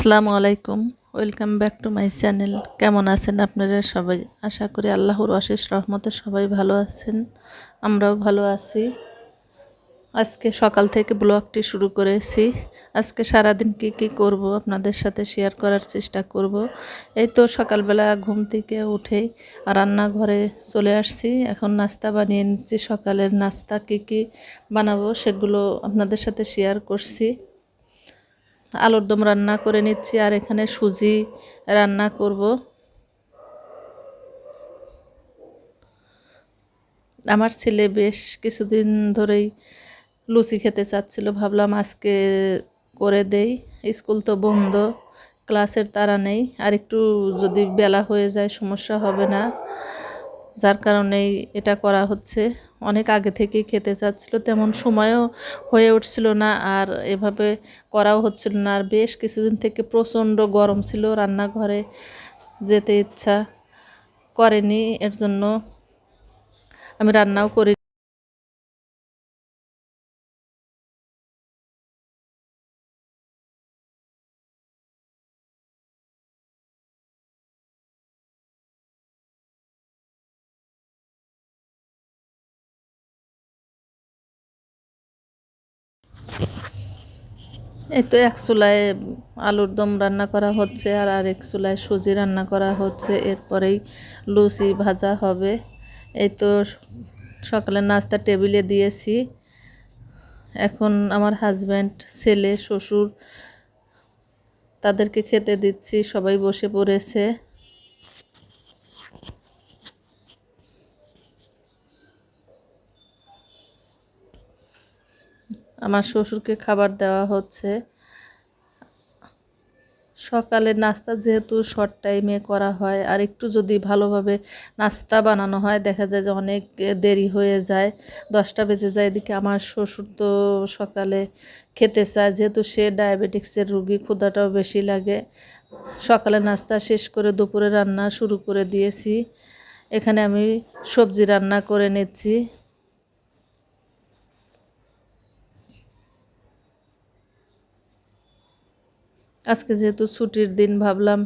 আসসালামু আলাইকুম। Welcome back to my channel. কেমন আছেন আপনারা সবাই? আশা করি আল্লাহর অশেষ রহমতে সবাই ভালো আছেন, আমরাও ভালো আছি। আজকে সকাল থেকে ব্লগটি শুরু করেছি। আজকে সারাদিন কি করব আপনাদের সাথে শেয়ার করার চেষ্টা করব। এই তো সকালবেলা ঘুম থেকে উঠেই রান্নাঘরে চলে আসছি। এখন নাস্তা বানিয়ে নিচ্ছি। সকালের নাস্তা কি বানাবো সেগুলো আপনাদের সাথে শেয়ার করছি। আলুর দম রান্না করে নিচ্ছি, আর এখানে সুজি রান্না করব। আমার ছেলে বেশ কিছুদিন ধরেই লুচি খেতে চাচ্ছিল, ভাবলাম আজকে করে দেই। স্কুল তো বন্ধ, ক্লাসের তাড়া নেই, আর একটু যদি বেলা হয়ে যায় সমস্যা হবে না, যার কারণেই এটা করা হচ্ছে। অনেক আগে থেকেই খেতে চাচ্ছিল, তেমন সময়ও হয়ে উঠছিল না, আর এভাবে করাও হচ্ছিল না। আর বেশ কিছুদিন থেকে প্রচণ্ড গরম ছিল, রান্নাঘরে যেতে ইচ্ছা করেনি, এর জন্য আমি রান্নাও করি। এই তো এক চুলায় আলুর দম রান্না করা হচ্ছে, আর আরেক চুলায় সুজি রান্না করা হচ্ছে। এরপরেই লুচি ভাজা হবে। এই তো সকালের নাস্তা টেবিলে দিয়েছি। এখন আমার হাজব্যান্ড, ছেলে, শ্বশুর তাদেরকে খেতে দিচ্ছি। সবাই বসে পড়েছে। আমার শ্বশুরকে খাবার দেওয়া হচ্ছে। সকালের নাস্তা যেহেতু শর্ট টাইমে করা হয়, আর একটু যদি ভালোভাবে নাস্তা বানানো হয়, দেখা যায় যে অনেক দেরি হয়ে যায়, 10টা বেজে যায়। এদিকে আমার শ্বশুর তো সকালে খেতে চায়, যেহেতু সে ডায়াবেটিক্সের রুগী, ক্ষুধাটাও বেশি লাগে। সকালে নাস্তা শেষ করে দুপুরে রান্না শুরু করে দিয়েছি। এখানে আমি সবজি রান্না করে নিচ্ছি। আজকে যেহেতু ছুটির দিন, ভাবলাম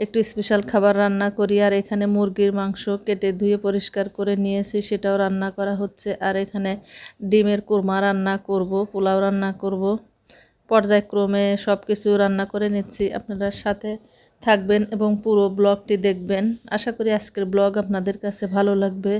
একটু স্পেশাল খাবার রান্না করি। আর এখানে মুরগির মাংস কেটে ধুয়ে পরিষ্কার করে নিয়েছি, সেটাও রান্না করা হচ্ছে। আর এখানে ডিমের কোরমা রান্না করব, পোলাও রান্না করব। পর্যায়ক্রমে সব কিছু রান্না করে নিচ্ছি। আপনারা সাথে থাকবেন এবং পুরো ব্লগটি দেখবেন। আশা করি আজকের ব্লগ আপনাদের কাছে ভালো লাগবে।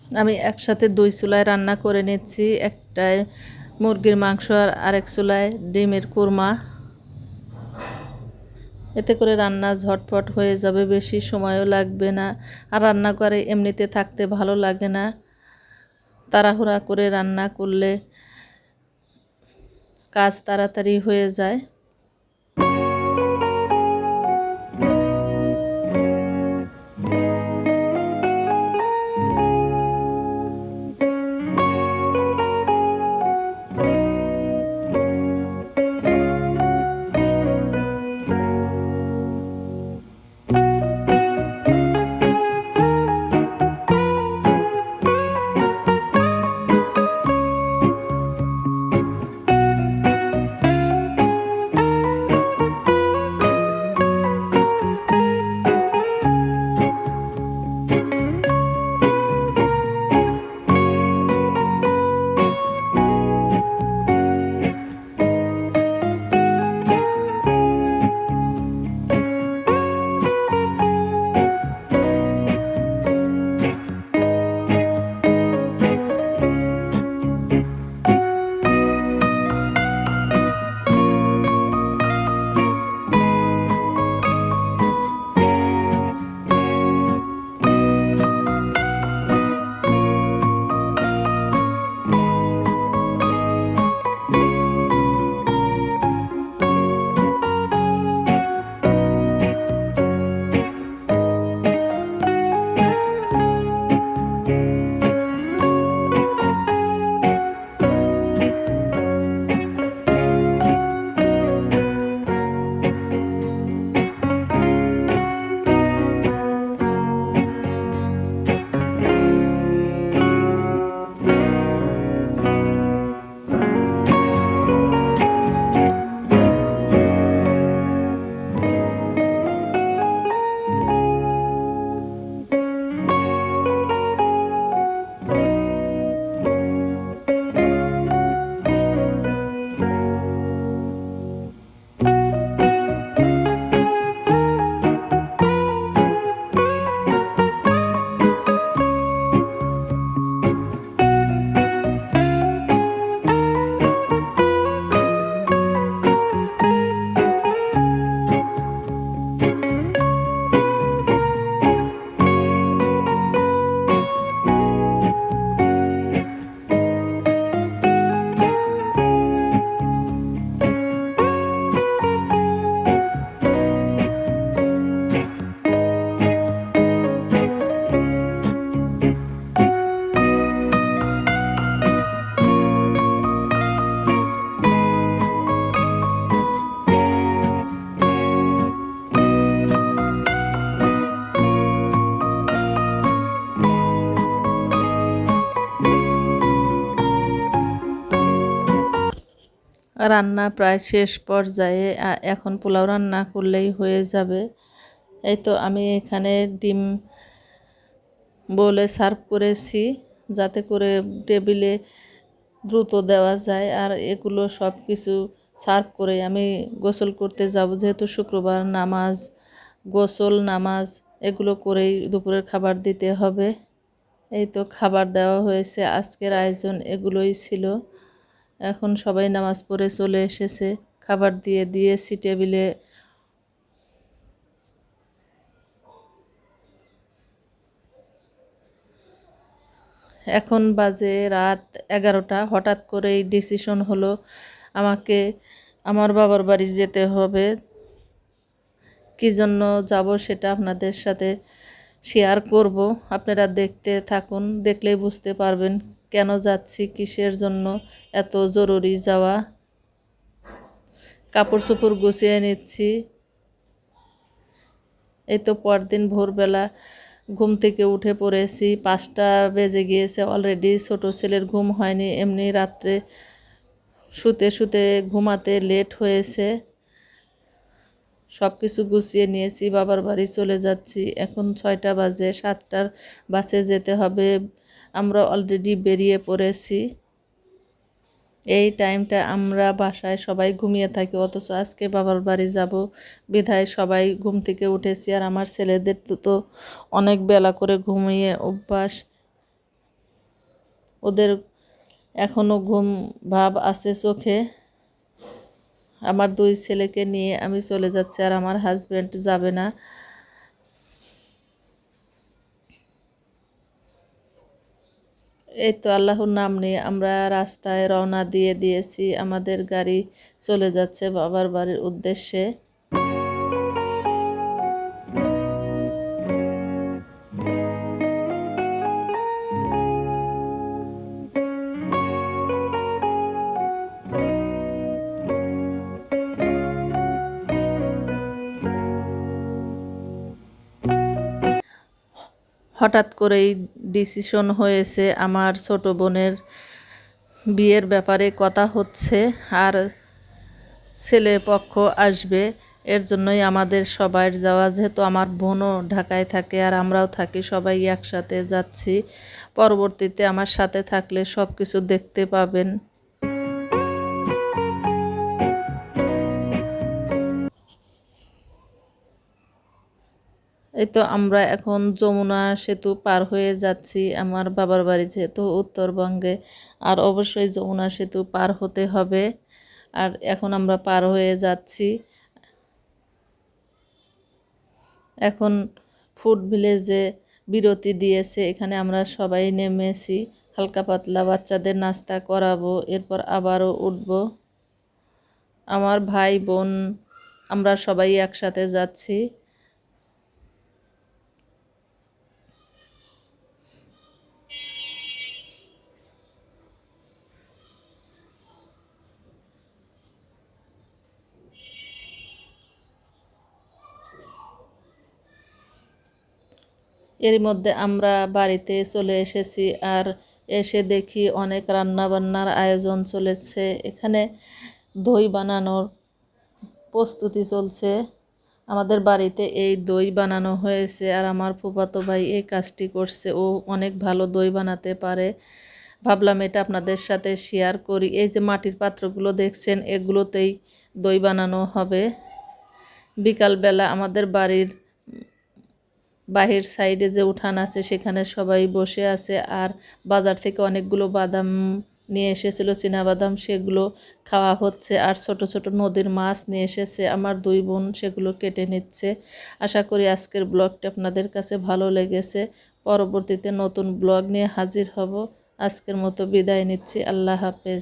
আমি একসাথে 2 চুলায় রান্না করে নিচ্ছি, একটায় মুরগির মাংস আর আরেক চুলায় ডিমের কুরমা। এতে করে রান্না ঝটপট হয়ে যাবে, বেশি সময়ও লাগবে না। আর রান্না করে এমনিতে থাকতে ভালো লাগে না, তাড়াহুড়া করে রান্না করলে কাজ তাড়াতাড়ি হয়ে যায়। রান্না প্রায় শেষ পর্যায়ে, এখন পোলাও রান্না করলেই হয়ে যাবে। এই তো আমি এখানে ডিম বলে সার্ভ করেছি, যাতে করে টেবিলে দ্রুত দেওয়া যায়। আর এগুলো সব কিছু সার্ভ করে আমি গোসল করতে যাব, যেহেতু শুক্রবার নামাজ, গোসল নামাজ এগুলো করেই দুপুরের খাবার দিতে হবে। এই তো খাবার দেওয়া হয়েছে, আজকের আয়োজন এগুলোই ছিল। এখন সবাই নামাজ পড়ে চলে এসেছে, খাবার দিয়ে দিয়েছি টেবিলে। এখন বাজে রাত 11টা। হঠাৎ করেই ডিসিশন হলো আমাকে আমার বাবার বাড়ি যেতে হবে। কী জন্য যাব সেটা আপনাদের সাথে শেয়ার করব, আপনারা দেখতে থাকুন, দেখলেই বুঝতে পারবেন কেন যাচ্ছি, কিসের জন্য এত জরুরি যাওয়া। কাপড় চোপড় গুছিয়ে নিচ্ছি। এই তো পরদিন ভোরবেলা ঘুম থেকে উঠে পড়েছি, 5টা বেজে গিয়েছে অলরেডি। ছোট ছেলের ঘুম হয়নি, এমনি রাত্রে শুতে শুতে ঘুমাতে লেট হয়েছে। সব কিছু গুছিয়ে নিয়েছি, বাবার বাড়ি চলে যাচ্ছি। এখন 6টা বাজে, 7টার বাসে যেতে হবে। আমরা অলরেডি বেরিয়ে পড়েছি। এই টাইমটা আমরা বাসায় সবাই ঘুমিয়ে থাকি, অথচ আজকে বাবার বাড়ি যাব বিধায় সবাই ঘুম থেকে উঠেছি। আর আমার ছেলেদের তো অনেক বেলা করে ঘুমিয়ে অভ্যাস। ওদের এখনও ঘুম ভাব আছে চোখে। আমার 2 ছেলেকে নিয়ে আমি চলে যাচ্ছি, আর আমার হাজব্যান্ড যাবে না। এই তো আল্লাহর নাম নিয়ে আমরা রাস্তায় রওনা দিয়েছি। আমাদের গাড়ি চলে যাচ্ছে বাবার বাড়ির উদ্দেশ্যে। হঠাৎ করেই ডিসিশন হয়েছে, আমার ছোট বোনের বিয়ের ব্যাপারে কথা হচ্ছে, আর ছেলে পক্ষ আসবে। এর জন্যই আমাদের সবার যাওয়া, যেহেতু আমার বোনও ঢাকায় থাকে আর আমরাও থাকি, সবাই একসাথে যাচ্ছি। পরবর্তীতে আমার সাথে থাকলে সব কিছু দেখতে পাবেন। এই তো আমরা এখন যমুনা সেতু পার হয়ে যাচ্ছি। আমার বাবার বাড়ি যেহেতু উত্তরবঙ্গে, আর অবশ্যই যমুনা সেতু পার হতে হবে। আর এখন আমরা পার হয়ে যাচ্ছি। এখন ফুড ভিলেজে বিরতি দিয়েছে, এখানে আমরা সবাই নেমেছি। হালকা পাতলা বাচ্চাদের নাস্তা করাবো, এরপর আবারও উঠব। আমার ভাই বোন আমরা সবাই একসাথে যাচ্ছি। এর মধ্যে আমরা বাড়িতে চলে এসেছি, আর এসে দেখি অনেক রান্নাবান্নার আয়োজন চলেছে। এখানে দই বানানোর প্রস্তুতি চলছে। আমাদের বাড়িতে এই দই বানানো হয়েছে, আর আমার ফুফাতো ভাই এই কাজটি করছে। ও অনেক ভালো দই বানাতে পারে। ভাবলাম এটা আপনাদের সাথে শেয়ার করি। এই যে মাটির পাত্রগুলো দেখছেন, এগুলোতেই দই বানানো হবে। বিকালবেলা আমাদের বাড়ির বাহির সাইডে যে উঠান আছে সেখানে সবাই বসে আছে, আর বাজার থেকে অনেকগুলো বাদাম নিয়ে এসেছিল, চীনাবাদাম, সেগুলো খাওয়া হচ্ছে। আর ছোট ছোট নদীর মাছ নিয়ে এসেছে আমার 2 বোন, সেগুলো কেটে নিচ্ছে। আশা করি আজকের ব্লগটা আপনাদের কাছে ভালো লেগেছে। পরবর্তীতে নতুন ব্লগ নিয়ে হাজির হব। আজকের মতো বিদায় নিচ্ছি। আল্লাহ হাফেজ।